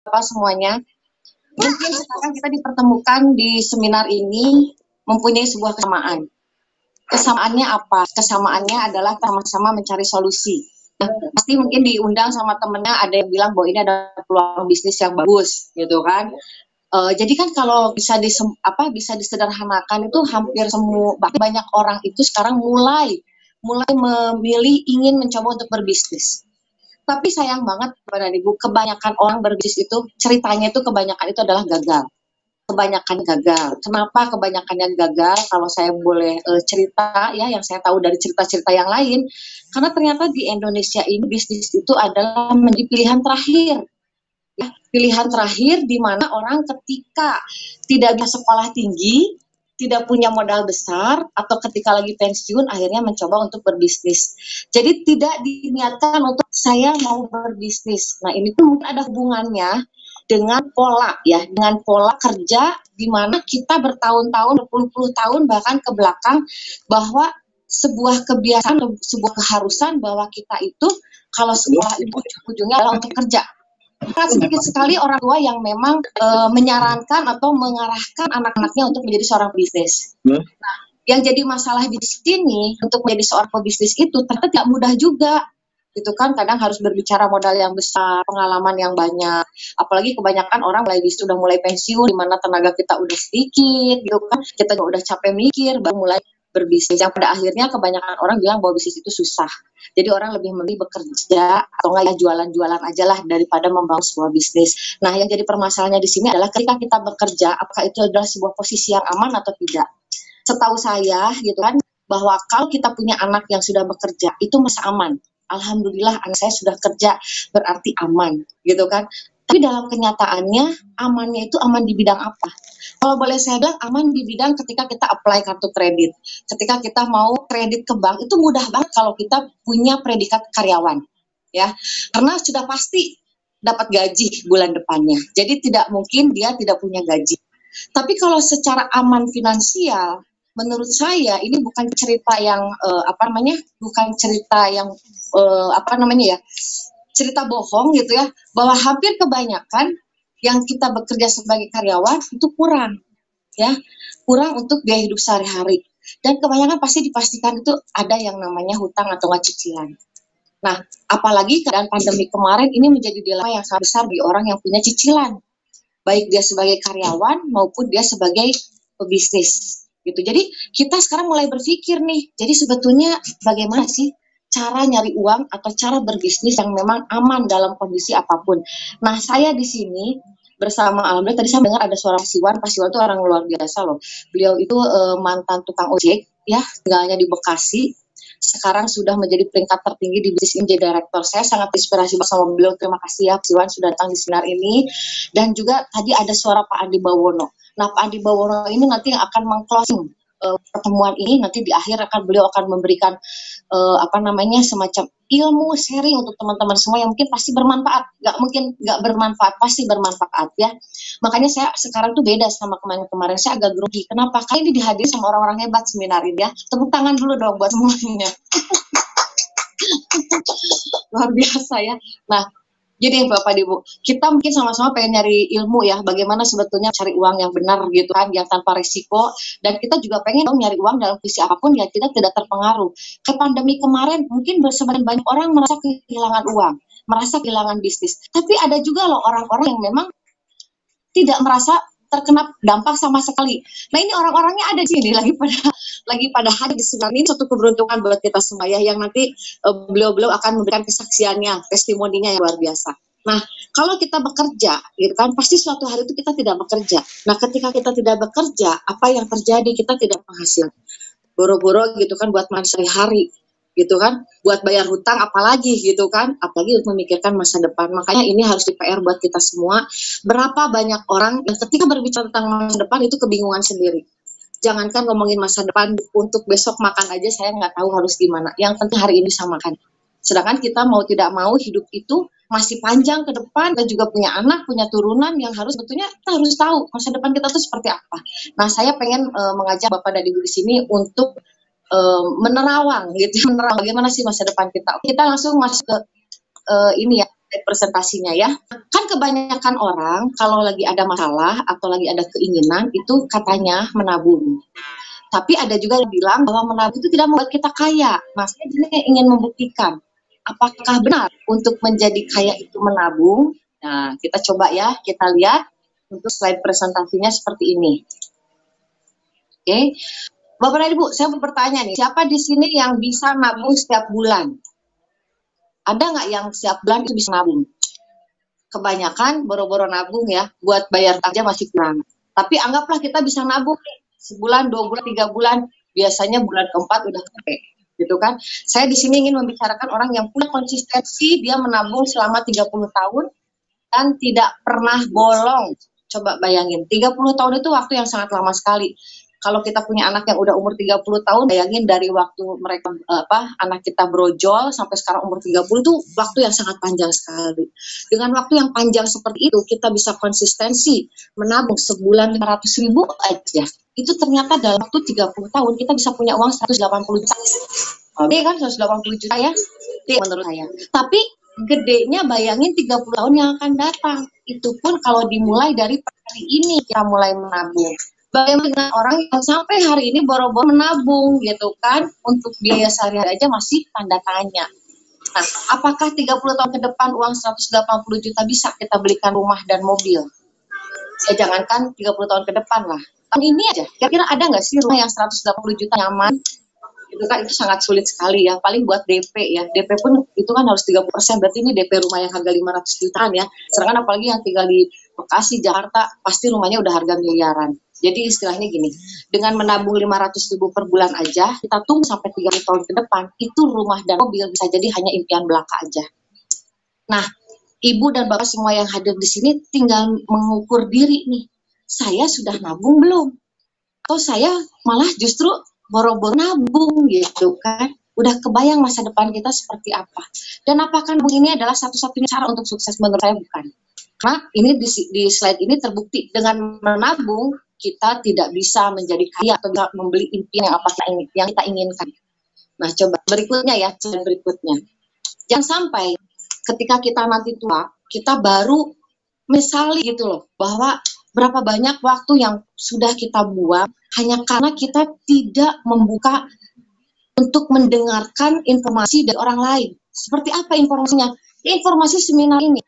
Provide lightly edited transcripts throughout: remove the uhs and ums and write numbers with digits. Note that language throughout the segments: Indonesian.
Bapak semuanya. Mungkin sekarang kita dipertemukan di seminar ini mempunyai sebuah kesamaan. Kesamaannya apa? Kesamaannya adalah sama-sama mencari solusi. Pasti mungkin diundang sama temennya, ada yang bilang bahwa ini ada peluang bisnis yang bagus, gitu kan. Jadi kan kalau bisa disederhanakan itu hampir semua banyak orang itu sekarang mulai memilih ingin mencoba untuk berbisnis. Tapi sayang banget kepada Ibu, kebanyakan orang berbisnis itu ceritanya itu kebanyakan itu adalah gagal. Kebanyakan gagal. Kenapa kebanyakan yang gagal? Kalau saya boleh cerita ya, yang saya tahu dari cerita-cerita yang lain, karena ternyata di Indonesia ini bisnis itu adalah menjadi pilihan terakhir. Ya, pilihan terakhir di mana orang ketika tidak bisa sekolah tinggi, tidak punya modal besar, atau ketika lagi pensiun akhirnya mencoba untuk berbisnis. Jadi tidak diniatkan untuk saya mau berbisnis. Nah ini pun mungkin ada hubungannya dengan pola ya, dengan pola kerja di mana kita bertahun-tahun, berpuluh-puluh tahun bahkan ke belakang, bahwa sebuah kebiasaan, sebuah keharusan bahwa kita itu kalau sekolah itu ujung-ujungnya adalah untuk kerja. Sangat sedikit sekali orang tua yang memang menyarankan atau mengarahkan anak-anaknya untuk menjadi seorang bisnis. Nah, yang jadi masalah di sini untuk menjadi seorang pebisnis itu ternyata tidak mudah juga. Gitu kan, kadang harus berbicara modal yang besar, pengalaman yang banyak, apalagi kebanyakan orang sudah mulai pensiun, di mana tenaga kita udah sedikit, gitu kan, kita udah capek mikir, baru mulai berbisnis, yang pada akhirnya kebanyakan orang bilang bahwa bisnis itu susah, jadi orang lebih memilih bekerja, atau nggak ya jualan-jualan aja lah, daripada membangun sebuah bisnis. Nah, yang jadi permasalahannya di sini adalah ketika kita bekerja, apakah itu adalah sebuah posisi yang aman atau tidak. Setahu saya, gitu kan, bahwa kalau kita punya anak yang sudah bekerja, itu masih aman. Alhamdulillah anak saya sudah kerja, berarti aman, gitu kan. Tapi dalam kenyataannya, amannya itu aman di bidang apa? Kalau boleh saya bilang, aman di bidang ketika kita apply kartu kredit. Ketika kita mau kredit ke bank, itu mudah banget kalau kita punya predikat karyawan. Ya, karena sudah pasti dapat gaji bulan depannya. Jadi tidak mungkin dia tidak punya gaji. Tapi kalau secara aman finansial, menurut saya ini bukan cerita yang bukan cerita yang cerita bohong gitu ya, bahwa hampir kebanyakan yang kita bekerja sebagai karyawan itu kurang untuk biaya hidup sehari-hari, dan kebanyakan pasti dipastikan itu ada yang namanya hutang atau cicilan. Nah, apalagi keadaan pandemi kemarin ini menjadi dilema yang sangat besar di orang yang punya cicilan, baik dia sebagai karyawan maupun dia sebagai pebisnis. Gitu. Jadi kita sekarang mulai berpikir nih, jadi sebetulnya bagaimana sih cara nyari uang atau cara berbisnis yang memang aman dalam kondisi apapun. Nah, saya di sini bersama, alhamdulillah tadi saya dengar ada suara Pak Siwan itu orang luar biasa loh. Beliau itu mantan tukang ojek ya, tinggalnya di Bekasi. Sekarang sudah menjadi peringkat tertinggi di bisnis, menjadi direktur. Saya sangat inspirasi bersama beliau. Terima kasih ya Pak Siwan sudah datang di seminar ini. Dan juga tadi ada suara Pak Andi Bawono. Nah, Pak Andi Bawono ini nanti yang akan meng-closing pertemuan ini. Nanti di akhir beliau akan memberikan semacam ilmu sharing untuk teman-teman semua yang mungkin pasti bermanfaat. Nggak mungkin nggak bermanfaat, pasti bermanfaat ya. Makanya saya sekarang tuh beda sama kemarin-kemarin. Saya agak grogi. Kenapa? Kali ini dihadiri sama orang-orang hebat seminar ini ya. Tepuk tangan dulu dong buat semuanya. Luar biasa ya. Nah, jadi Bapak Ibu, kita mungkin sama-sama pengen nyari ilmu ya, bagaimana sebetulnya cari uang yang benar gitu kan, yang tanpa risiko, dan kita juga pengen nyari uang dalam kondisi apapun ya kita tidak terpengaruh. Ke pandemi kemarin mungkin sebagian banyak orang merasa kehilangan uang, merasa kehilangan bisnis, tapi ada juga loh orang-orang yang memang tidak merasa terkena dampak sama sekali. Nah, ini orang-orangnya ada di sini lagi pada hadir di seminar ini. Suatu keberuntungan buat kita semua ya, yang nanti beliau-beliau akan memberikan kesaksiannya, testimoninya yang luar biasa. Nah, kalau kita bekerja, gitu kan, pasti suatu hari itu kita tidak bekerja. Nah, ketika kita tidak bekerja, apa yang terjadi? Kita tidak menghasilkan. Boro-boro gitu kan buat makan sehari-hari, gitu kan, buat bayar hutang apalagi gitu kan, apalagi untuk memikirkan masa depan. Makanya ini harus di PR buat kita semua. Berapa banyak orang yang ketika berbicara tentang masa depan itu kebingungan sendiri. Jangankan ngomongin masa depan, untuk besok makan aja saya nggak tahu harus gimana. Yang penting hari ini bisa makan. Sedangkan kita mau tidak mau hidup itu masih panjang ke depan, dan juga punya anak, punya turunan yang sebetulnya kita harus tahu masa depan kita tuh seperti apa. Nah, saya pengen mengajak Bapak dan Ibu di sini untuk menerawang gitu, menerawang bagaimana sih masa depan kita. Kita langsung masuk ke ini ya, presentasinya ya. Kan kebanyakan orang kalau lagi ada masalah atau lagi ada keinginan itu katanya menabung. Tapi ada juga yang bilang bahwa menabung itu tidak membuat kita kaya. Nah, saya ingin membuktikan apakah benar untuk menjadi kaya itu menabung. Nah, kita coba ya, kita lihat untuk slide presentasinya seperti ini. Oke. Bapak dan Ibu, saya mau bertanya nih, siapa di sini yang bisa nabung setiap bulan? Ada nggak yang setiap bulan itu bisa nabung? Kebanyakan boro-boro nabung ya, buat bayar aja masih kurang. Tapi anggaplah kita bisa nabung nih, sebulan, 2 bulan, 3 bulan, biasanya bulan keempat udah capek, gitu kan. Saya di sini ingin membicarakan orang yang punya konsistensi, dia menabung selama 30 tahun, dan tidak pernah bolong. Coba bayangin, 30 tahun itu waktu yang sangat lama sekali. Kalau kita punya anak yang udah umur 30 tahun, bayangin dari waktu mereka anak kita brojol sampai sekarang umur 30 itu waktu yang sangat panjang sekali. Dengan waktu yang panjang seperti itu, kita bisa konsistensi menabung sebulan 500.000 aja. Itu ternyata dalam waktu 30 tahun kita bisa punya uang 180 juta. Oke kan 180 juta ya? Itu menurut saya. Tapi gedenya bayangin 30 tahun yang akan datang. Itu pun kalau dimulai dari hari ini kita mulai menabung. Bagaimana dengan orang yang sampai hari ini boro-boro menabung gitu kan, untuk biaya sehari-hari aja masih tanda tanya. Nah, apakah 30 tahun ke depan uang 180 juta bisa kita belikan rumah dan mobil? Ya jangankan 30 tahun ke depan lah. Tahun ini aja, kira-kira ada nggak sih rumah yang 180 juta nyaman? Itu kan itu sangat sulit sekali ya, paling buat DP ya. DP pun itu kan harus 30%, berarti ini DP rumah yang harga 500 jutaan ya. Sedangkan apalagi yang tinggal di Bekasi, Jakarta, pasti rumahnya udah harga miliaran. Jadi istilahnya gini, dengan menabung 500.000 per bulan aja, kita tunggu sampai 30 tahun ke depan, itu rumah dan mobil bisa jadi hanya impian belaka aja. Nah, Ibu dan Bapak semua yang hadir di sini tinggal mengukur diri nih, saya sudah nabung belum? Atau saya malah justru boro-boro nabung gitu kan? Udah kebayang masa depan kita seperti apa? Dan apakah nabung ini adalah satu-satunya cara untuk sukses? Menurut saya bukan. Nah, ini di slide ini terbukti dengan menabung kita tidak bisa menjadi kaya atau membeli impian yang kita inginkan. Nah, coba berikutnya ya, slide berikutnya. Jangan sampai ketika kita nanti tua, kita baru misali gitu loh, bahwa berapa banyak waktu yang sudah kita buang hanya karena kita tidak membuka untuk mendengarkan informasi dari orang lain. Seperti apa informasinya? Informasi seminar ini.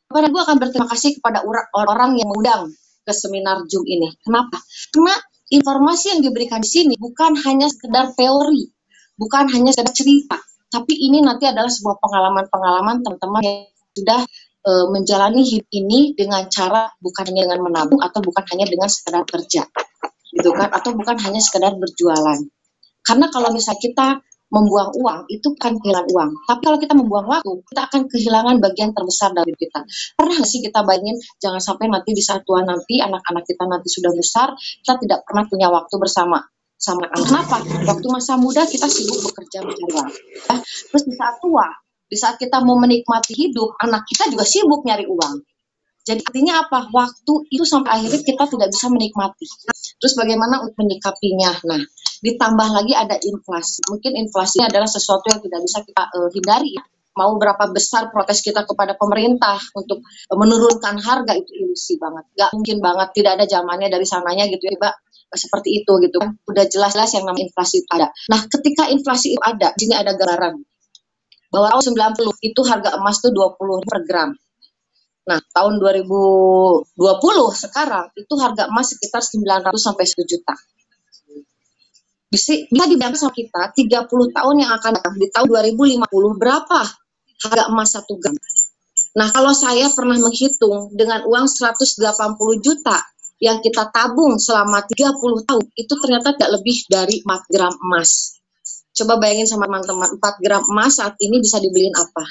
Karena gue akan berterima kasih kepada orang yang mengundang ke seminar Zoom ini. Kenapa? Karena informasi yang diberikan di sini bukan hanya sekedar teori, bukan hanya sekedar cerita, tapi ini nanti adalah sebuah pengalaman-pengalaman teman-teman yang sudah menjalani hidup ini dengan cara bukan hanya dengan menabung atau bukan hanya dengan sekedar kerja, gitu kan? Atau bukan hanya sekedar berjualan. Karena kalau misalnya kita membuang uang, itu bukan kehilangan uang. Tapi kalau kita membuang waktu, kita akan kehilangan bagian terbesar dari kita. Pernah nggak sih kita bayangin, jangan sampai nanti di saat tua nanti, anak-anak kita nanti sudah besar, kita tidak pernah punya waktu bersama sama anak. Kenapa? Waktu masa muda kita sibuk bekerja mencari uang. Ya. Terus di saat tua, di saat kita mau menikmati hidup, anak kita juga sibuk nyari uang. Jadi artinya apa? Waktu itu sampai akhirnya kita tidak bisa menikmati. Terus bagaimana untuk menyikapinya? Nah, ditambah lagi ada inflasi. Mungkin inflasi adalah sesuatu yang tidak bisa kita hindari ya. Mau berapa besar protes kita kepada pemerintah untuk menurunkan harga itu ilusi banget. Gak mungkin banget, tidak ada zamannya dari sananya gitu ya, Mbak. Seperti itu gitu kan. Udah jelas-jelas yang namanya inflasi itu ada. Nah, ketika inflasi itu ada, di sini ada gambaran bahwa tahun 90 itu harga emas tuh 20 per gram. Nah, tahun 2020 sekarang itu harga emas sekitar 900 sampai 1 juta. Bisa dibayangkan sama kita 30 tahun yang akan datang di tahun 2050 berapa harga emas 1 gram. Nah, kalau saya pernah menghitung dengan uang 180 juta yang kita tabung selama 30 tahun, itu ternyata tidak lebih dari 4 gram emas. Coba bayangin sama teman-teman, 4 gram emas saat ini bisa dibeliin apa?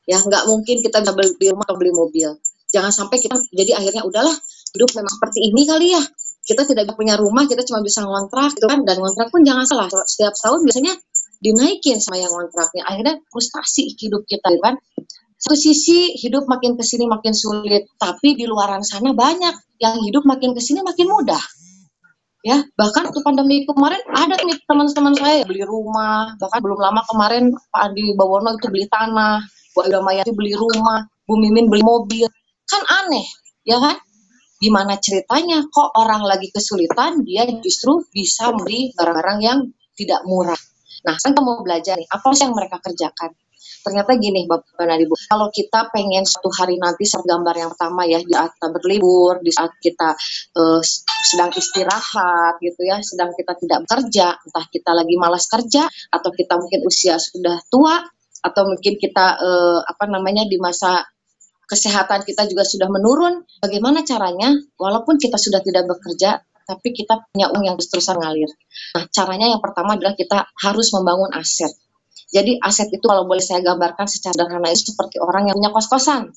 Ya, nggak mungkin kita bisa beli rumah atau beli mobil. Jangan sampai kita jadi akhirnya udahlah, hidup memang seperti ini kali ya. Kita tidak punya rumah, kita cuma bisa ngontrak gitu kan. Dan ngontrak pun jangan salah, setiap tahun biasanya dinaikin sama yang ngontraknya. Akhirnya frustasi hidup kita kan. Satu sisi hidup makin kesini makin sulit, tapi di luaran sana banyak yang hidup makin kesini makin mudah. Ya, bahkan waktu pandemi kemarin ada nih teman-teman saya beli rumah, bahkan belum lama kemarin Pak Andi Bawono itu beli tanah. Bu Mayati beli rumah, Bu Mimin beli mobil. Kan aneh, ya kan? Gimana ceritanya kok orang lagi kesulitan dia justru bisa beli barang-barang yang tidak murah. Nah, sekarang kita mau belajar nih, apa sih yang mereka kerjakan? Ternyata gini Bapak dan Ibu, kalau kita pengen suatu hari nanti saat gambar yang pertama ya, di saat kita berlibur, di saat kita sedang istirahat gitu ya, sedang kita tidak bekerja, entah kita lagi malas kerja, atau kita mungkin usia sudah tua, atau mungkin kita di masa kesehatan kita juga sudah menurun, bagaimana caranya walaupun kita sudah tidak bekerja tapi kita punya uang yang terus-terusan ngalir. Nah, caranya yang pertama adalah kita harus membangun aset. Jadi aset itu kalau boleh saya gambarkan secara sederhana itu seperti orang yang punya kos-kosan.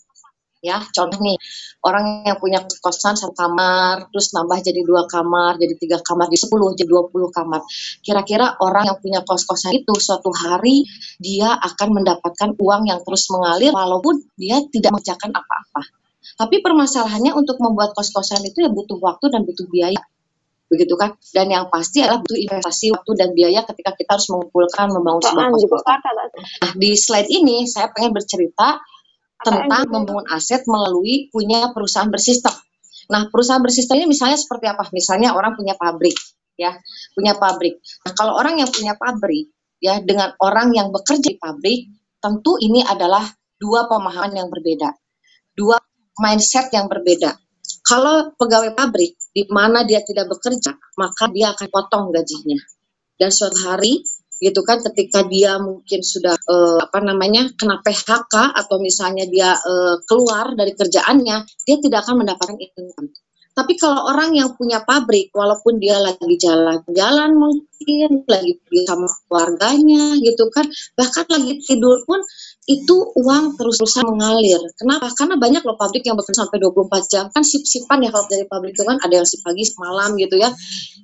Ya, contoh nih, orang yang punya kosan satu kamar, terus nambah jadi 2 kamar, jadi 3 kamar, jadi 10, jadi 20 kamar. Kira-kira orang yang punya kos-kosan itu suatu hari dia akan mendapatkan uang yang terus mengalir walaupun dia tidak mengerjakan apa-apa. Tapi permasalahannya untuk membuat kos-kosan itu ya butuh waktu dan butuh biaya. Begitu kan? Dan yang pasti adalah butuh investasi waktu dan biaya ketika kita harus mengumpulkan, membangun sebuah kos-kosan. Nah, di slide ini saya pengen bercerita tentang membangun aset melalui punya perusahaan bersistem. Nah, perusahaan bersistem ini misalnya seperti apa? Misalnya orang punya pabrik, ya, punya pabrik. Nah, kalau orang yang punya pabrik, ya, dengan orang yang bekerja di pabrik, tentu ini adalah dua pemahaman yang berbeda, dua mindset yang berbeda. Kalau pegawai pabrik, di mana dia tidak bekerja, maka dia akan potong gajinya. Dan suatu hari gitu kan ketika dia mungkin sudah kena PHK atau misalnya dia keluar dari kerjaannya, dia tidak akan mendapatkan income. Tapi kalau orang yang punya pabrik, walaupun dia lagi jalan-jalan mungkin, lagi sama keluarganya gitu kan, bahkan lagi tidur pun, itu uang terus-terusan mengalir. Kenapa? Karena banyak loh pabrik yang bekerja sampai 24 jam, kan sip-sipan ya kalau dari pabrik itu kan, ada yang sip pagi, malam gitu ya.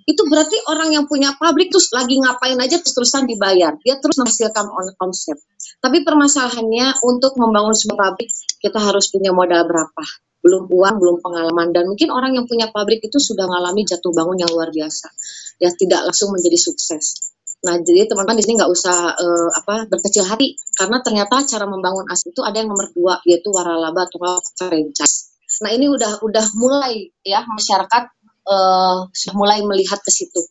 Itu berarti orang yang punya pabrik terus lagi ngapain aja terus-terusan dibayar. Dia terus menghasilkan omset. Tapi permasalahannya untuk membangun sebuah pabrik, kita harus punya modal berapa? Belum uang, belum pengalaman. Dan mungkin orang yang punya pabrik itu sudah mengalami jatuh bangun yang luar biasa. Ya tidak langsung menjadi sukses. Nah, jadi teman-teman di sini nggak usah berkecil hati. Karena ternyata cara membangun aset itu ada yang nomor 2, yaitu waralaba atau franchise. Nah, ini udah mulai ya masyarakat sudah mulai melihat ke situ.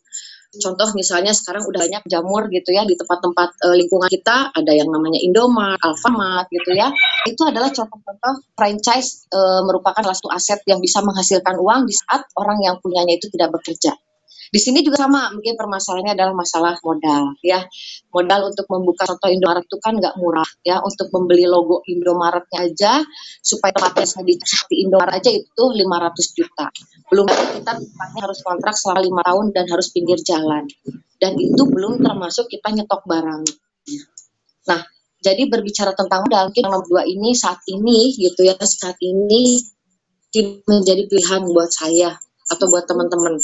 Contoh misalnya sekarang udah banyak jamur gitu ya di tempat-tempat lingkungan kita, ada yang namanya Indomart, Alfamart gitu ya. Itu adalah contoh-contoh franchise merupakan salah satu aset yang bisa menghasilkan uang di saat orang yang punyanya itu tidak bekerja. Di sini juga sama, mungkin permasalahannya adalah masalah modal ya. Modal untuk membuka contoh Indomaret itu kan nggak murah ya. Untuk membeli logo Indomaretnya aja supaya tempatnya seperti Indomaret aja itu 500 juta. Belum lagi kita tempatnya harus kontrak selama 5 tahun dan harus pinggir jalan. Dan itu belum termasuk kita nyetok barang. Nah, jadi berbicara tentang modal, mungkin nomor 2 ini saat ini gitu ya, saat ini menjadi pilihan buat saya atau buat teman-teman.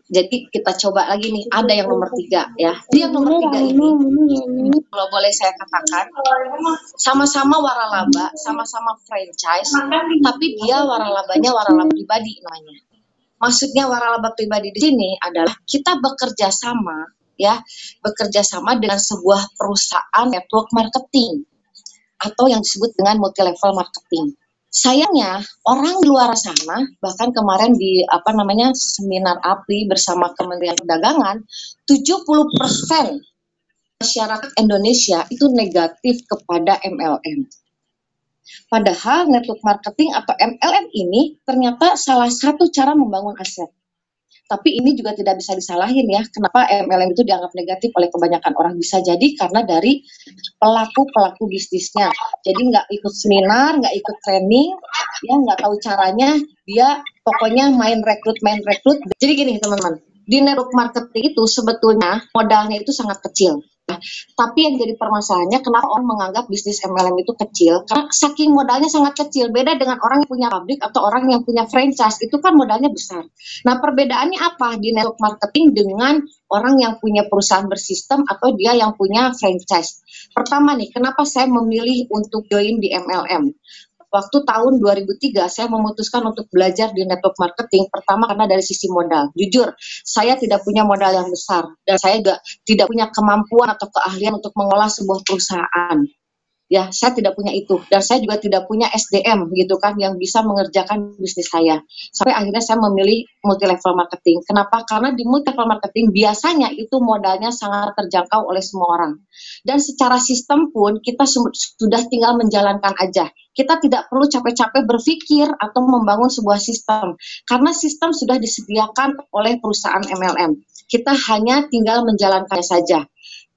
Jadi kita coba lagi nih, ada yang nomor 3 ya. Jadi yang nomor 3 ini, kalau boleh saya katakan, sama-sama waralaba, sama-sama franchise, tapi dia waralabanya waralaba pribadi namanya. Maksudnya waralaba pribadi di sini adalah kita bekerja sama dengan sebuah perusahaan network marketing atau yang disebut dengan multi level marketing. Sayangnya orang di luar sana, bahkan kemarin di seminar APRI bersama Kementerian Perdagangan, 70% masyarakat Indonesia itu negatif kepada MLM. Padahal network marketing atau MLM ini ternyata salah satu cara membangun aset. Tapi ini juga tidak bisa disalahin ya, kenapa MLM itu dianggap negatif oleh kebanyakan orang. Bisa jadi karena dari pelaku bisnisnya. Jadi nggak ikut seminar, nggak ikut training, ya nggak tahu caranya, dia pokoknya main rekrut. Jadi gini teman-teman, di network marketing itu sebetulnya modalnya itu sangat kecil. Nah, tapi yang jadi permasalahannya kenapa orang menganggap bisnis MLM itu kecil? Karena saking modalnya sangat kecil. Beda dengan orang yang punya pabrik atau orang yang punya franchise, itu kan modalnya besar. Nah, perbedaannya apa di network marketing dengan orang yang punya perusahaan bersistem atau dia yang punya franchise? Pertama nih, kenapa saya memilih untuk join di MLM? Waktu tahun 2003 saya memutuskan untuk belajar di network marketing, pertama karena dari sisi modal. Jujur, saya tidak punya modal yang besar dan saya tidak punya kemampuan atau keahlian untuk mengolah sebuah perusahaan. Ya, saya tidak punya itu, dan saya juga tidak punya SDM gitu kan yang bisa mengerjakan bisnis saya. Sampai akhirnya saya memilih multi level marketing. Kenapa? Karena di multi level marketing biasanya itu modalnya sangat terjangkau oleh semua orang. Dan secara sistem pun kita sudah tinggal menjalankan aja. Kita tidak perlu capek-capek berpikir atau membangun sebuah sistem karena sistem sudah disediakan oleh perusahaan MLM. Kita hanya tinggal menjalankannya saja.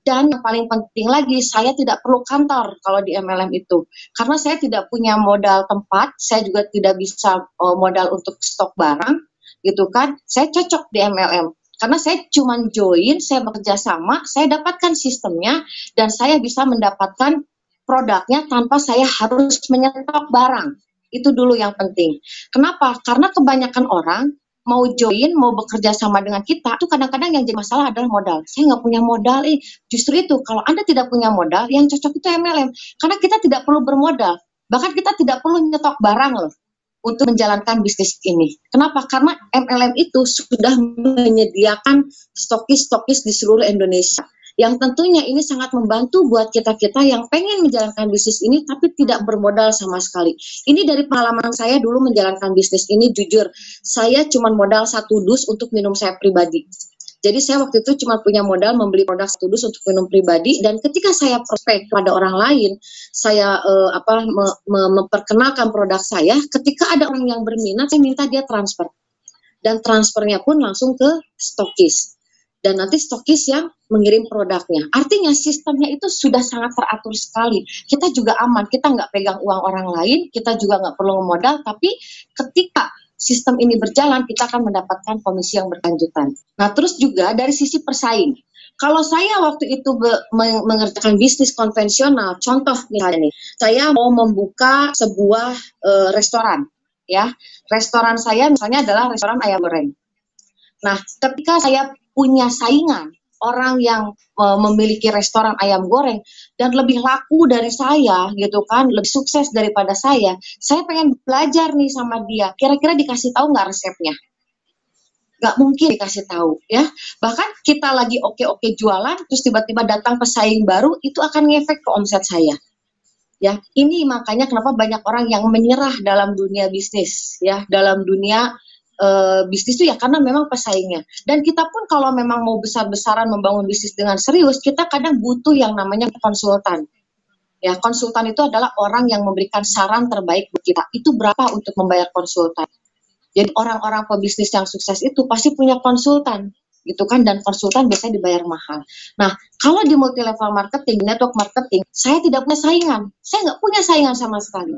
Dan yang paling penting lagi, saya tidak perlu kantor kalau di MLM itu. Karena saya tidak punya modal tempat, saya juga tidak bisa modal untuk stok barang, gitu kan. Saya cocok di MLM. Karena saya cuma join, saya bekerja sama, saya dapatkan sistemnya, dan saya bisa mendapatkan produknya tanpa saya harus menyetok barang. Itu dulu yang penting. Kenapa? Karena kebanyakan orang mau join, mau bekerja sama dengan kita, itu kadang-kadang yang jadi masalah adalah modal. Saya nggak punya modal, justru itu, kalau Anda tidak punya modal, yang cocok itu MLM. Karena kita tidak perlu bermodal, bahkan kita tidak perlu nyetok barang loh, untuk menjalankan bisnis ini. Kenapa? Karena MLM itu sudah menyediakan stokis-stokis di seluruh Indonesia. Yang tentunya ini sangat membantu buat kita-kita yang pengen menjalankan bisnis ini tapi tidak bermodal sama sekali. Ini dari pengalaman saya dulu menjalankan bisnis ini, jujur, saya cuma modal 1 dus untuk minum saya pribadi. Jadi saya waktu itu cuma punya modal membeli produk 1 dus untuk minum pribadi, dan ketika saya prospek pada orang lain, saya memperkenalkan produk saya, ketika ada orang yang berminat, saya minta dia transfer. Dan transfernya pun langsung ke stokis. Dan nanti stokis yang mengirim produknya. Artinya sistemnya itu sudah sangat teratur sekali. Kita juga aman, kita nggak pegang uang orang lain, kita juga nggak perlu modal, tapi ketika sistem ini berjalan, kita akan mendapatkan komisi yang berkelanjutan. Nah, terus juga dari sisi persaing. Kalau saya waktu itu mengerjakan bisnis konvensional, contoh misalnya nih, saya mau membuka sebuah restoran, ya. Restoran saya misalnya adalah restoran ayam goreng. Nah, ketika saya punya saingan, orang yang memiliki restoran ayam goreng dan lebih laku dari saya gitu kan, lebih sukses daripada saya pengen belajar nih sama dia. Kira-kira dikasih tahu nggak resepnya? Nggak mungkin dikasih tahu ya. Bahkan kita lagi oke-oke jualan, terus tiba-tiba datang pesaing baru, itu akan ngefek ke omset saya. Ya, ini makanya kenapa banyak orang yang menyerah dalam dunia bisnis, ya, dalam dunia bisnis itu ya karena memang pesaingnya. Dan kita pun kalau memang mau besar-besaran membangun bisnis dengan serius, kita kadang butuh yang namanya konsultan. Ya, konsultan itu adalah orang yang memberikan saran terbaik buat kita. Itu berapa untuk membayar konsultan? Jadi orang-orang pebisnis yang sukses itu pasti punya konsultan, gitu kan, dan konsultan biasanya dibayar mahal. Nah, kalau di multi level marketing, network marketing, saya tidak punya saingan. Saya nggak punya saingan sama sekali.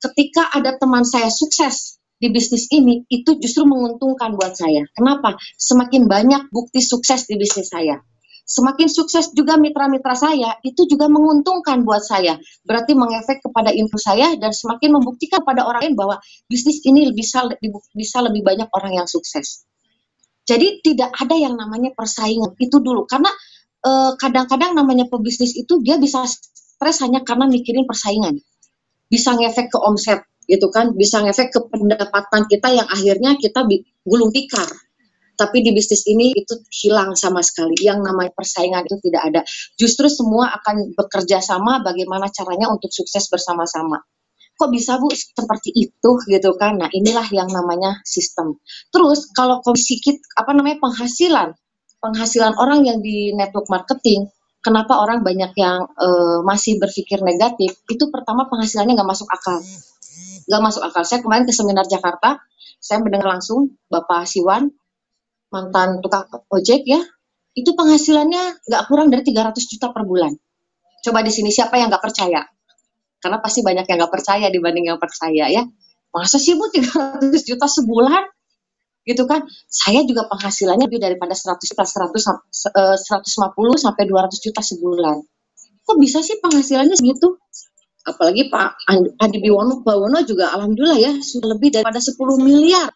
Ketika ada teman saya sukses di bisnis ini, itu justru menguntungkan buat saya. Kenapa? Semakin banyak bukti sukses di bisnis saya. Semakin sukses juga mitra-mitra saya, itu juga menguntungkan buat saya. Berarti mengefek kepada info saya dan semakin membuktikan pada orang lain bahwa bisnis ini bisa lebih banyak orang yang sukses. Jadi tidak ada yang namanya persaingan, itu dulu. Karena kadang-kadang namanya pebisnis itu dia bisa stres hanya karena mikirin persaingan. Bisa ngefek ke omset, gitu kan, bisa ngefek ke pendapatan kita yang akhirnya kita gulung tikar. Tapi di bisnis ini itu hilang sama sekali. Yang namanya persaingan itu tidak ada. Justru semua akan bekerja sama bagaimana caranya untuk sukses bersama-sama. Kok bisa Bu seperti itu gitu kan? Nah, inilah yang namanya sistem. Terus kalau komisi penghasilan orang yang di network marketing, kenapa orang banyak yang masih berpikir negatif? Itu pertama penghasilannya nggak masuk akal. Nggak masuk akal. Saya kemarin ke seminar Jakarta, saya mendengar langsung Bapak Siwan, mantan tukang ojek ya, itu penghasilannya nggak kurang dari 300 juta per bulan. Coba di sini siapa yang nggak percaya? Karena pasti banyak yang nggak percaya dibanding yang percaya ya. Masa sih Bu 300 juta sebulan? Gitu kan? Saya juga penghasilannya lebih daripada 100 juta, 150 sampai 200 juta sebulan. Kok bisa sih penghasilannya segitu? Apalagi Pak Andi Bawono juga alhamdulillah ya sudah lebih daripada 10 miliar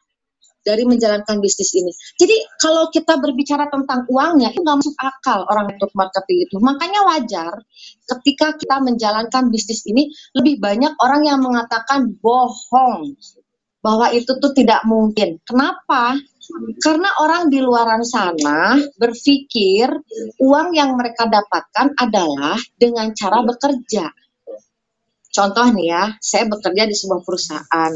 dari menjalankan bisnis ini. Jadi kalau kita berbicara tentang uangnya, itu nggak masuk akal orang network marketing itu. Makanya wajar ketika kita menjalankan bisnis ini, lebih banyak orang yang mengatakan bohong, bahwa itu tuh tidak mungkin. Kenapa? Karena orang di luaran sana berpikir uang yang mereka dapatkan adalah dengan cara bekerja. Contoh nih ya, saya bekerja di sebuah perusahaan.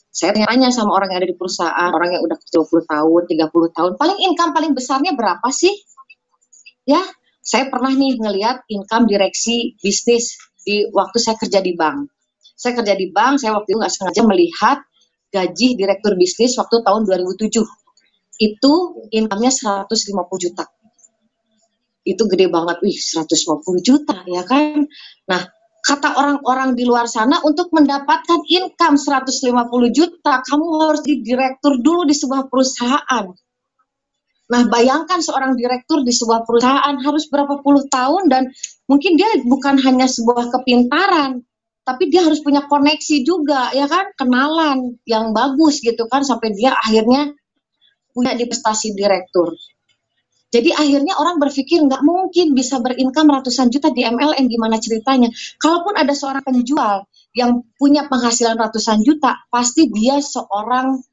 Saya tanya sama orang yang ada di perusahaan, orang yang udah 20 tahun, 30 tahun, paling income paling besarnya berapa sih? Ya, saya pernah nih ngelihat income direksi bisnis di waktu saya kerja di bank. Saya kerja di bank, saya waktu itu nggak sengaja melihat gaji direktur bisnis waktu tahun 2007. Itu income-nya 150 juta. Itu gede banget, wih 150 juta ya kan. Nah, kata orang-orang di luar sana untuk mendapatkan income 150 juta, kamu harus di direktur dulu di sebuah perusahaan. Nah, bayangkan seorang direktur di sebuah perusahaan harus berapa puluh tahun dan mungkin dia bukan hanya sebuah kepintaran, tapi dia harus punya koneksi juga, ya kan, kenalan yang bagus gitu kan, sampai dia akhirnya punya di prestasi direktur. Jadi akhirnya orang berpikir nggak mungkin bisa berincome ratusan juta di MLM, gimana ceritanya. Kalaupun ada seorang penjual yang punya penghasilan ratusan juta, pasti dia seorang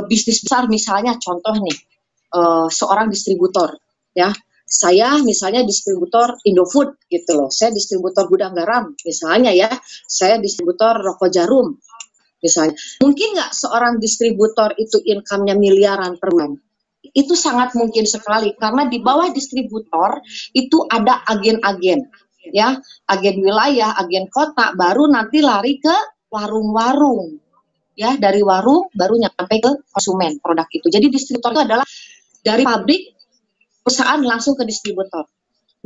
bisnis besar, misalnya contoh nih, seorang distributor ya. Saya misalnya distributor Indofood gitu loh. Saya distributor gudang garam misalnya ya. Saya distributor rokok jarum misalnya. Mungkin nggak seorang distributor itu income-nya miliaran per bulan? Itu sangat mungkin sekali karena di bawah distributor itu ada agen-agen ya, agen wilayah, agen kota, baru nanti lari ke warung-warung ya, dari warung baru nyampe ke konsumen produk itu. Jadi distributor itu adalah dari pabrik perusahaan langsung ke distributor.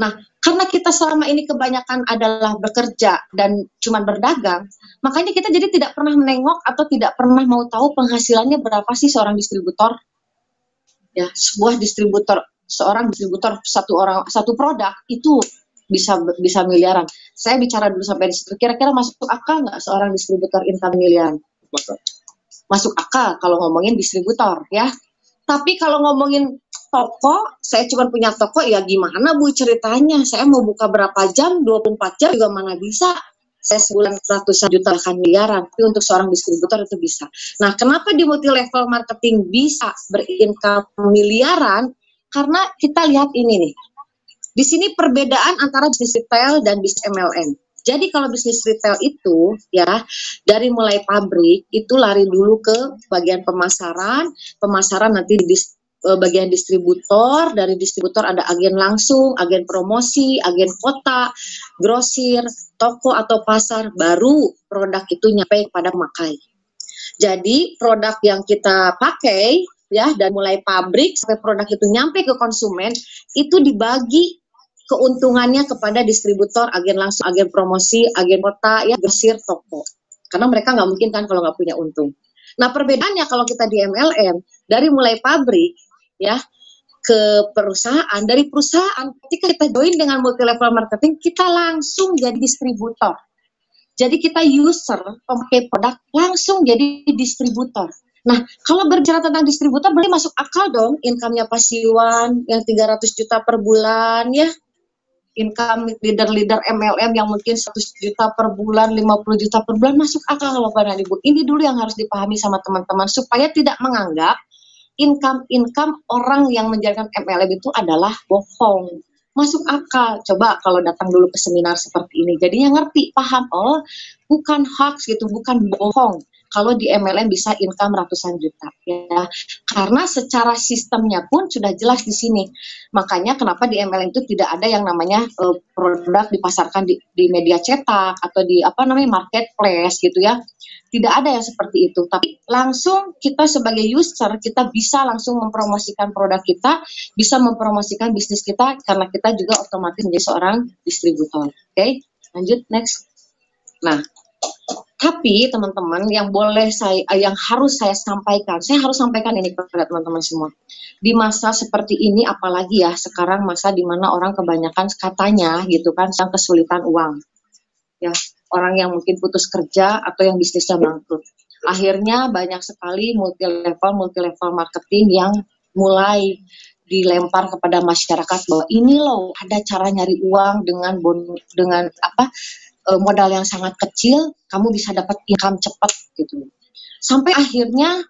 Nah, karena kita selama ini kebanyakan adalah bekerja dan cuma berdagang, makanya kita jadi tidak pernah menengok atau tidak pernah mau tahu penghasilannya berapa sih seorang distributor. Ya, seorang distributor satu produk itu bisa miliaran. Saya bicara dulu sampai di situ. Kira-kira masuk akal nggak seorang distributor income miliaran? Masuk akal kalau ngomongin distributor ya. Tapi kalau ngomongin toko, saya cuma punya toko, ya gimana Bu ceritanya? Saya mau buka berapa jam, 24 jam juga mana bisa. Saya sebulan ratusan juta bahkan miliaran, tapi untuk seorang distributor itu bisa. Nah, kenapa di multi level marketing bisa berincome miliaran? Karena kita lihat ini nih. Di sini perbedaan antara bisnis retail dan bisnis MLM. Jadi kalau bisnis retail itu ya dari mulai pabrik itu lari dulu ke bagian pemasaran nanti di bagian distributor, dari distributor ada agen langsung, agen promosi, agen kota, grosir, toko atau pasar, baru produk itu nyampe pada pemakai. Jadi produk yang kita pakai ya dan mulai pabrik sampai produk itu nyampe ke konsumen itu dibagi keuntungannya kepada distributor, agen langsung, agen promosi, agen kota, ya grosir, toko. Karena mereka nggak mungkin kan kalau nggak punya untung. Nah perbedaannya kalau kita di MLM, dari mulai pabrik ya ke perusahaan, dari perusahaan ketika kita join dengan multi level marketing, kita langsung jadi distributor. Jadi kita user, pemakai produk, langsung jadi distributor. Nah, kalau berbicara tentang distributor, berarti masuk akal dong income-nya Pak Siwan yang 300 juta per bulan ya. Income leader-leader MLM yang mungkin 100 juta per bulan, 50 juta per bulan, masuk akal Bapak dan Ibu. Ini dulu yang harus dipahami sama teman-teman supaya tidak menganggap income orang yang menjalankan MLM itu adalah bohong. Masuk akal. Coba kalau datang dulu ke seminar seperti ini, jadinya ngerti, paham, oh bukan hoax gitu, bukan bohong. Kalau di MLM bisa income ratusan juta ya, karena secara sistemnya pun sudah jelas di sini. Makanya kenapa di MLM itu tidak ada yang namanya produk dipasarkan di media cetak atau di marketplace gitu ya. Tidak ada yang seperti itu. Tapi langsung kita sebagai user kita bisa langsung mempromosikan produk kita, bisa mempromosikan bisnis kita karena kita juga otomatis menjadi seorang distributor. Oke, lanjut next. Nah, tapi teman-teman yang harus saya sampaikan ini kepada teman-teman semua. Di masa seperti ini, apalagi ya sekarang masa di mana orang kebanyakan katanya gitu kan sedang kesulitan uang. Ya, orang yang mungkin putus kerja atau yang bisnisnya bangkrut. Akhirnya banyak sekali multi level marketing yang mulai dilempar kepada masyarakat bahwa ini loh ada cara nyari uang dengan modal yang sangat kecil, kamu bisa dapat income cepat gitu. Sampai akhirnya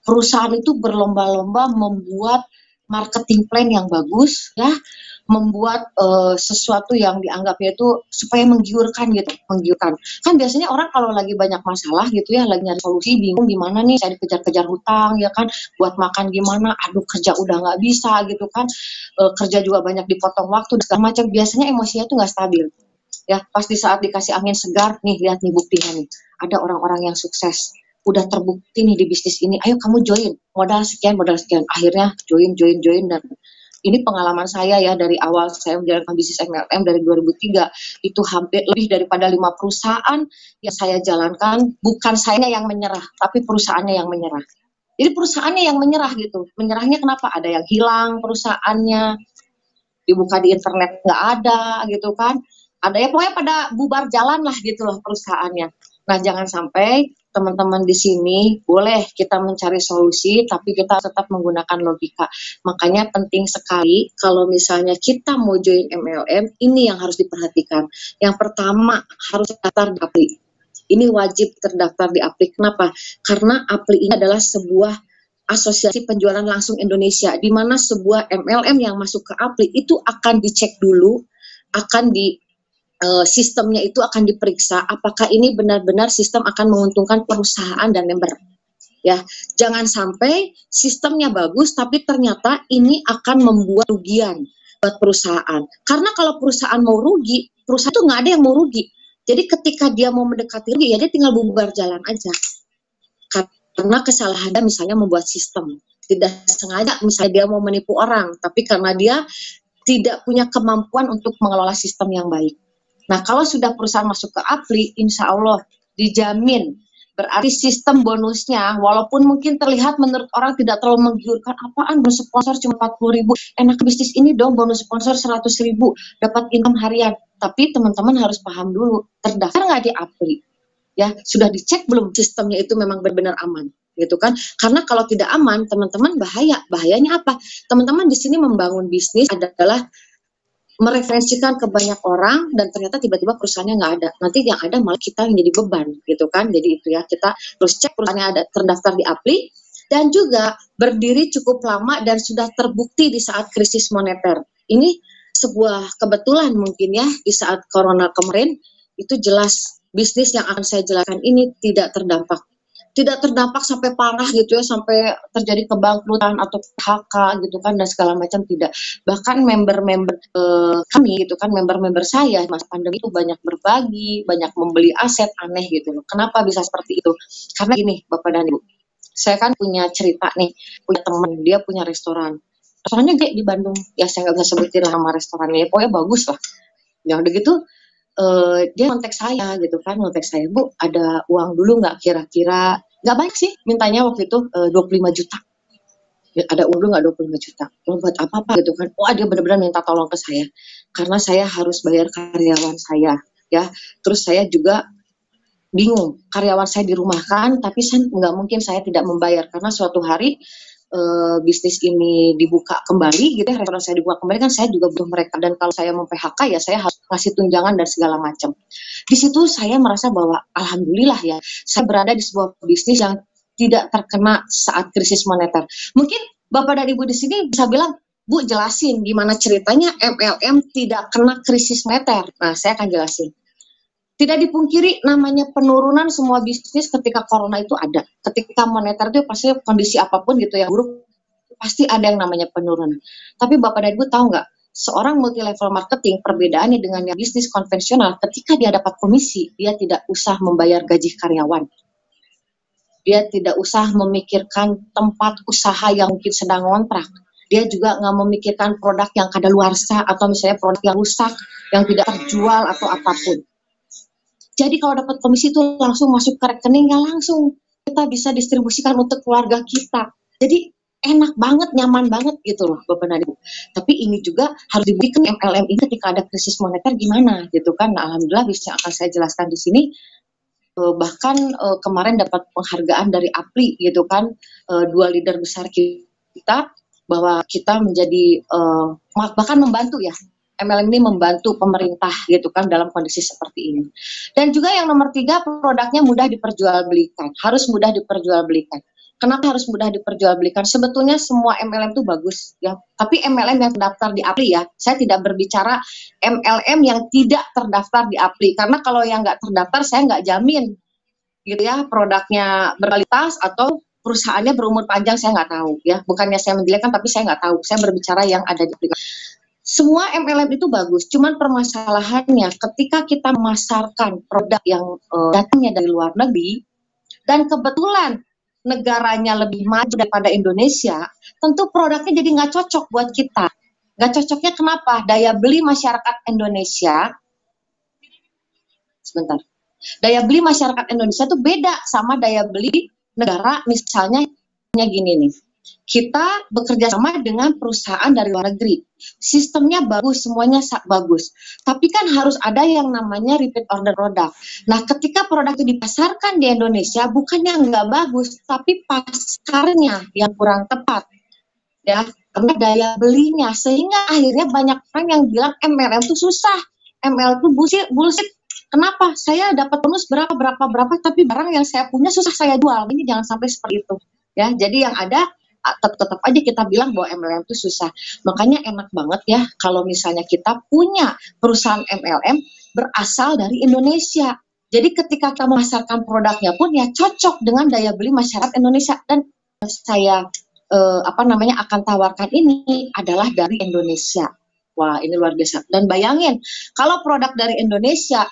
perusahaan itu berlomba-lomba membuat marketing plan yang bagus, ya, membuat sesuatu yang dianggapnya itu supaya menggiurkan gitu, menggiurkan. Kan biasanya orang kalau lagi banyak masalah gitu ya, lagi nyari solusi, bingung gimana nih, saya dikejar-kejar hutang ya kan, buat makan gimana, aduh kerja udah nggak bisa gitu kan, kerja juga banyak dipotong waktu, segala macam. Biasanya emosinya tuh nggak stabil. Ya, pas di saat dikasih angin segar, nih lihat nih buktinya nih, ada orang-orang yang sukses, udah terbukti nih di bisnis ini, ayo kamu join, modal sekian, akhirnya join, dan ini pengalaman saya ya dari awal saya menjalankan bisnis MLM dari 2003, itu hampir lebih daripada 5 perusahaan yang saya jalankan, bukan saya yang menyerah, tapi perusahaannya yang menyerah. Jadi perusahaannya yang menyerah gitu, menyerahnya kenapa? Ada yang hilang perusahaannya, dibuka di internet nggak ada gitu kan, ada ya pokoknya pada bubar jalan lah gitu loh perusahaannya. Nah jangan sampai teman-teman di sini, boleh kita mencari solusi tapi kita tetap menggunakan logika. Makanya penting sekali kalau misalnya kita mau join MLM, ini yang harus diperhatikan. Yang pertama harus daftar di Apli. Ini wajib terdaftar di Apli. Kenapa? Karena Apli ini adalah sebuah Asosiasi Penjualan Langsung Indonesia, di mana sebuah MLM yang masuk ke Apli itu akan dicek dulu, akan di sistemnya itu akan diperiksa apakah ini benar-benar sistem akan menguntungkan perusahaan dan member. Ya, jangan sampai sistemnya bagus tapi ternyata ini akan membuat kerugian buat perusahaan. Karena kalau perusahaan mau rugi, perusahaan itu nggak ada yang mau rugi. Jadi ketika dia mau mendekati rugi, ya dia tinggal bubar jalan aja. Karena kesalahannya misalnya membuat sistem, tidak sengaja misalnya dia mau menipu orang, tapi karena dia tidak punya kemampuan untuk mengelola sistem yang baik. Nah kalau sudah perusahaan masuk ke Apli, insya Allah dijamin, berarti sistem bonusnya, walaupun mungkin terlihat menurut orang tidak terlalu menggiurkan, apaan bonus sponsor cuma 40.000, enak bisnis ini dong bonus sponsor 100.000, dapat income harian. Tapi teman-teman harus paham dulu, terdaftar nggak di Apli? Ya sudah dicek belum sistemnya itu memang benar-benar aman gitu kan, karena kalau tidak aman teman-teman bahayanya apa, teman-teman di sini membangun bisnis adalah mereferensikan ke banyak orang dan ternyata tiba-tiba perusahaannya nggak ada, nanti yang ada malah kita yang jadi beban gitu kan. Jadi itu ya, kita terus cek perusahaannya ada terdaftar di Apli dan juga berdiri cukup lama dan sudah terbukti di saat krisis moneter. Ini sebuah kebetulan mungkin ya, di saat corona kemarin itu jelas bisnis yang akan saya jelaskan ini tidak terdampak sampai parah gitu ya, sampai terjadi kebangkrutan atau PHK gitu kan dan segala macam, tidak. Bahkan member-member kami gitu kan, member-member saya masa pandemi itu banyak berbagi, banyak membeli aset, aneh gitu loh. Kenapa bisa seperti itu? Karena gini Bapak dan Ibu, saya kan punya cerita nih, punya teman, dia punya restorannya kayak di Bandung, ya saya nggak bisa sebutin nama restorannya, pokoknya bagus lah. Ya udah gitu, dia kontak saya gitu kan, Bu ada uang dulu nggak kira-kira, nggak banyak sih mintanya waktu itu, 25 juta. Ya, ada uang dulu nggak 25 juta, buat apa Pak gitu kan. Wah dia benar-benar minta tolong ke saya, karena saya harus bayar karyawan saya ya, terus saya juga bingung, karyawan saya dirumahkan, tapi saya nggak mungkin saya tidak membayar, karena suatu hari bisnis ini dibuka kembali gitu ya, restoran saya dibuka kembali kan saya juga butuh mereka, dan kalau saya mem-PHK ya saya harus ngasih tunjangan dan segala macam. Di situ saya merasa bahwa alhamdulillah ya, saya berada di sebuah bisnis yang tidak terkena saat krisis moneter. Mungkin Bapak dan Ibu di sini bisa bilang, Bu jelasin gimana ceritanya MLM tidak kena krisis moneter. Nah saya akan jelasin. Tidak dipungkiri namanya penurunan semua bisnis ketika corona itu ada. Ketika moneter itu pasti kondisi apapun gitu ya buruk, pasti ada yang namanya penurunan. Tapi Bapak dan Ibu tahu nggak, seorang multi level marketing perbedaannya dengan yang bisnis konvensional, ketika dia dapat komisi, dia tidak usah membayar gaji karyawan. Dia tidak usah memikirkan tempat usaha yang mungkin sedang ngontrak. Dia juga nggak memikirkan produk yang kadaluarsa atau misalnya produk yang rusak, yang tidak terjual atau apapun. Jadi kalau dapat komisi itu langsung masuk ke rekening, ya langsung kita bisa distribusikan untuk keluarga kita. Jadi enak banget, nyaman banget gitu loh Bapak dan Ibu. Tapi ini juga harus diberikan MLM ini ketika ada krisis moneter gimana gitu kan. Nah alhamdulillah bisa akan saya jelaskan di sini. Bahkan kemarin dapat penghargaan dari Apli gitu kan, 2 leader besar kita, bahwa kita menjadi bahkan membantu ya, MLM ini membantu pemerintah gitu kan dalam kondisi seperti ini. Dan juga yang nomor 3, produknya mudah diperjualbelikan, harus mudah diperjualbelikan. Kenapa harus mudah diperjualbelikan? Sebetulnya semua MLM itu bagus ya. Tapi MLM yang terdaftar di APLI ya. Saya tidak berbicara MLM yang tidak terdaftar di APLI. Karena kalau yang nggak terdaftar saya nggak jamin gitu ya produknya berkualitas atau perusahaannya berumur panjang, saya nggak tahu ya. Bukannya saya menjelekkan tapi saya nggak tahu. Saya berbicara yang ada di APLI. Semua MLM itu bagus. Cuman permasalahannya ketika kita memasarkan produk yang datangnya dari luar negeri dan kebetulan negaranya lebih maju daripada Indonesia, tentu produknya jadi nggak cocok buat kita. Nggak cocoknya kenapa? Daya beli masyarakat Indonesia, sebentar, daya beli masyarakat Indonesia itu beda sama daya beli negara, misalnya gini nih, kita bekerja sama dengan perusahaan dari luar negeri, sistemnya bagus, semuanya bagus, tapi kan harus ada yang namanya repeat order produk. Nah, ketika produk itu dipasarkan di Indonesia, bukannya nggak bagus, tapi pasarnya yang kurang tepat, ya, karena daya belinya, sehingga akhirnya banyak orang yang bilang MLM itu susah, MLM itu bullshit. Kenapa? Saya dapat bonus berapa, tapi barang yang saya punya susah saya jual. Ini jangan sampai seperti itu. Ya, jadi yang ada tetap aja kita bilang bahwa MLM itu susah. Makanya enak banget ya kalau misalnya kita punya perusahaan MLM berasal dari Indonesia. Jadi ketika kita memasarkan produknya pun ya cocok dengan daya beli masyarakat Indonesia. Dan saya akan tawarkan ini adalah dari Indonesia. Wah, ini luar biasa. Dan bayangin, kalau produk dari Indonesia,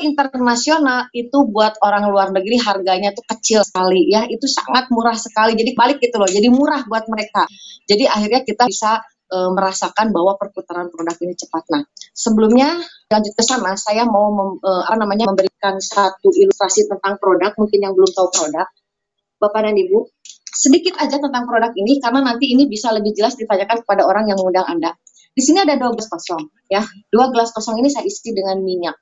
internasional itu buat orang luar negeri harganya tuh kecil sekali ya, itu sangat murah sekali. Jadi balik gitu loh, jadi murah buat mereka. Jadi akhirnya kita bisa merasakan bahwa perputaran produk ini cepat. Nah, sebelumnya lanjut ke sana, saya mau memberikan satu ilustrasi tentang produk, mungkin yang belum tahu produk, Bapak dan Ibu. Sedikit aja tentang produk ini, karena nanti ini bisa lebih jelas ditanyakan kepada orang yang mengundang Anda. Di sini ada 2 gelas kosong, ya. 2 gelas kosong ini saya isi dengan minyak.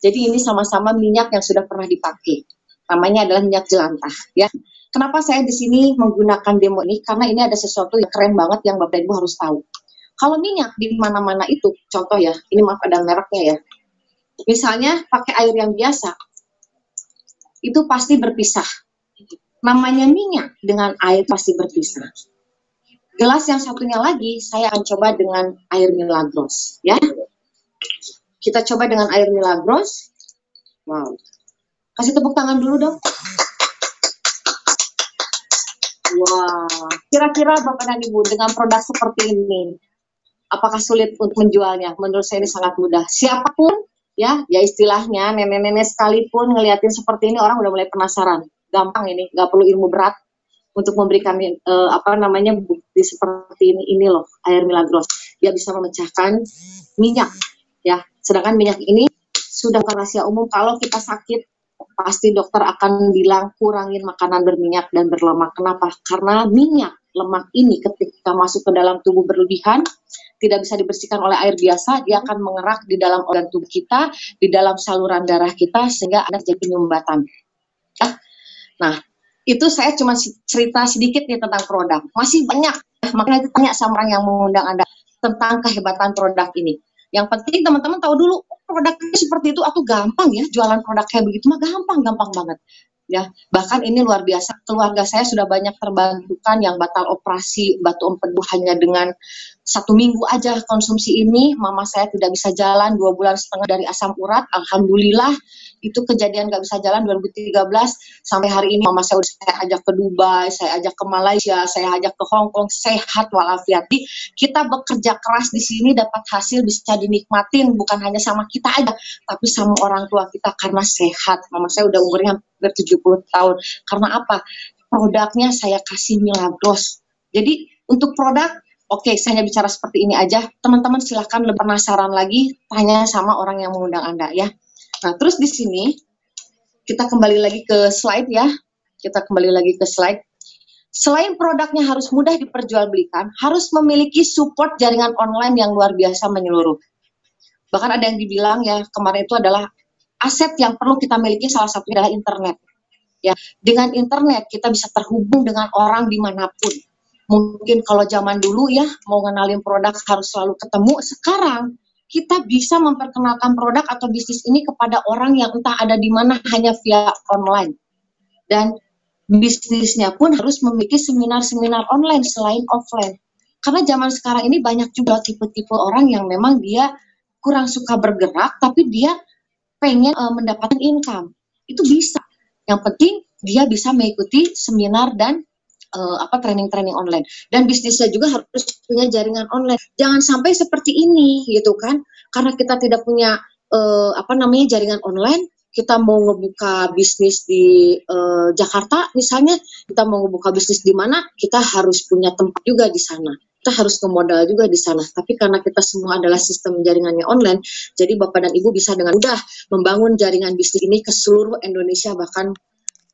Jadi ini sama-sama minyak yang sudah pernah dipakai. Namanya adalah minyak jelantah, ya. Kenapa saya di sini menggunakan demo ini? Karena ini ada sesuatu yang keren banget yang Bapak Ibu harus tahu. Kalau minyak di mana-mana itu, contoh ya, ini maaf ada mereknya ya. Misalnya pakai air yang biasa, itu pasti berpisah. Namanya minyak dengan air pasti berpisah. Gelas yang satunya lagi, saya akan coba dengan air Milagros, ya. Kita coba dengan air Milagros. Wow. Kasih tepuk tangan dulu dong. Wah. Kira-kira Bapak dan Ibu dengan produk seperti ini, apakah sulit untuk menjualnya? Menurut saya ini sangat mudah. Siapapun, ya istilahnya nenek-nenek sekalipun ngeliatin seperti ini, orang udah mulai penasaran. Gampang ini, nggak perlu ilmu berat untuk memberikan bukti seperti ini loh, air Milagros. Dia bisa memecahkan minyak, ya. Sedangkan minyak ini sudah bukan rahasia umum, kalau kita sakit pasti dokter akan bilang kurangin makanan berminyak dan berlemak. Kenapa? Karena minyak lemak ini ketika masuk ke dalam tubuh berlebihan, tidak bisa dibersihkan oleh air biasa, dia akan mengerak di dalam organ tubuh kita, di dalam saluran darah kita, sehingga ada terjadi penyumbatan. Nah, itu saya cuma cerita sedikit nih tentang produk. Masih banyak, makanya ditanya sama orang yang mengundang Anda tentang kehebatan produk ini. Yang penting teman-teman tahu dulu, produknya seperti itu atau gampang ya, jualan produk kayak begitu mah gampang banget. Ya, bahkan ini luar biasa, keluarga saya sudah banyak terbantukan yang batal operasi batu empedu hanya dengan 1 minggu aja konsumsi ini. Mama saya tidak bisa jalan 2,5 bulan dari asam urat. Alhamdulillah itu kejadian gak bisa jalan 2013 sampai hari ini. Mama saya udah ajak ke Dubai, saya ajak ke Malaysia, saya ajak ke Hong Kong, sehat walafiat. Kita bekerja keras di sini dapat hasil bisa dinikmatin bukan hanya sama kita aja, tapi sama orang tua kita karena sehat. Mama saya udah umurnya hampir 70 tahun. Karena apa? Produknya saya kasih Milagros. Jadi untuk produk, oke, saya bicara seperti ini aja. Teman-teman silahkan lebih penasaran lagi, tanya sama orang yang mengundang Anda ya. Nah, terus di sini kita kembali lagi ke slide ya. Selain produknya harus mudah diperjualbelikan, harus memiliki support jaringan online yang luar biasa menyeluruh. Bahkan ada yang dibilang ya, kemarin itu adalah aset yang perlu kita miliki, salah satunya adalah internet. Ya, dengan internet kita bisa terhubung dengan orang dimanapun. Mungkin kalau zaman dulu ya, mau ngenalin produk harus selalu ketemu. Sekarang kita bisa memperkenalkan produk atau bisnis ini kepada orang yang entah ada di mana hanya via online. Dan bisnisnya pun harus memiliki seminar-seminar online selain offline. Karena zaman sekarang ini banyak juga tipe-tipe orang yang memang dia kurang suka bergerak, tapi dia pengen mendapatkan income. Itu bisa. Yang penting dia bisa mengikuti seminar dan training-training online. Dan bisnisnya juga harus punya jaringan online. Jangan sampai seperti ini gitu kan. Karena kita tidak punya jaringan online, kita mau ngebuka bisnis di Jakarta misalnya, kita mau ngebuka bisnis di mana, kita harus punya tempat juga di sana. Kita harus memodal juga di sana. Tapi karena kita semua adalah sistem jaringannya online, jadi Bapak dan Ibu bisa dengan mudah membangun jaringan bisnis ini ke seluruh Indonesia, bahkan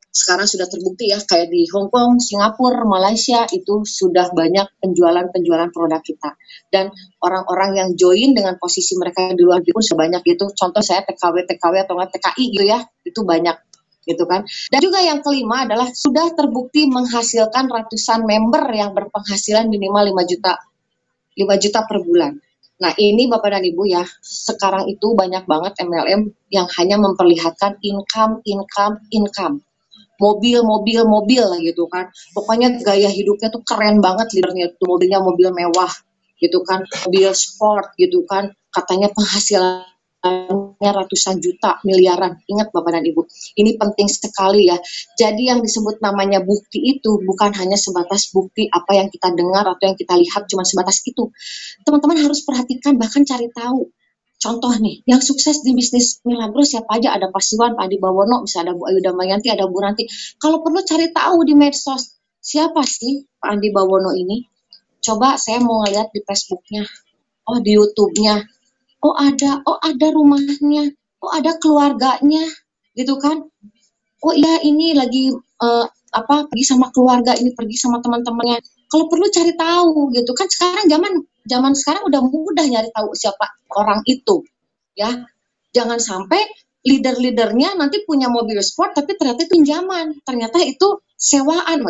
sekarang sudah terbukti ya, kayak di Hong Kong, Singapura, Malaysia, itu sudah banyak penjualan produk kita. Dan orang-orang yang join dengan posisi mereka di luar negeri pun sudah banyak gitu. Contoh saya TKW atau TKI gitu ya, itu banyak gitu kan. Dan juga yang kelima adalah sudah terbukti menghasilkan ratusan member yang berpenghasilan minimal 5 juta per bulan. Nah ini Bapak dan Ibu ya, sekarang itu banyak banget MLM yang hanya memperlihatkan income. Mobil gitu kan. Pokoknya gaya hidupnya tuh keren banget, leadernya tuh mobilnya mobil mewah gitu kan, mobil sport gitu kan. Katanya penghasilannya ratusan juta, miliaran. Ingat Bapak dan Ibu, ini penting sekali ya. Jadi yang disebut namanya bukti itu bukan hanya sebatas bukti apa yang kita dengar atau yang kita lihat, cuma sebatas itu. Teman-teman harus perhatikan, bahkan cari tahu. Contoh nih, yang sukses di bisnis Milagro siapa aja? Ada Pak Siwan, Pak Andi Bawono, bisa ada Bu Ayu Damayanti, ada Bu Ranti. Kalau perlu cari tahu di medsos, siapa sih Pak Andi Bawono ini? Coba saya mau ngeliat di Facebooknya, oh di YouTube-nya, oh ada rumahnya, oh ada keluarganya, gitu kan? Oh iya ini lagi pergi sama keluarga, ini pergi sama teman-temannya. Kalau perlu cari tahu gitu kan, sekarang zaman sekarang udah mudah nyari tahu siapa orang itu ya. Jangan sampai leader-leadernya nanti punya mobil sport tapi ternyata itu pinjaman, ternyata itu sewaan.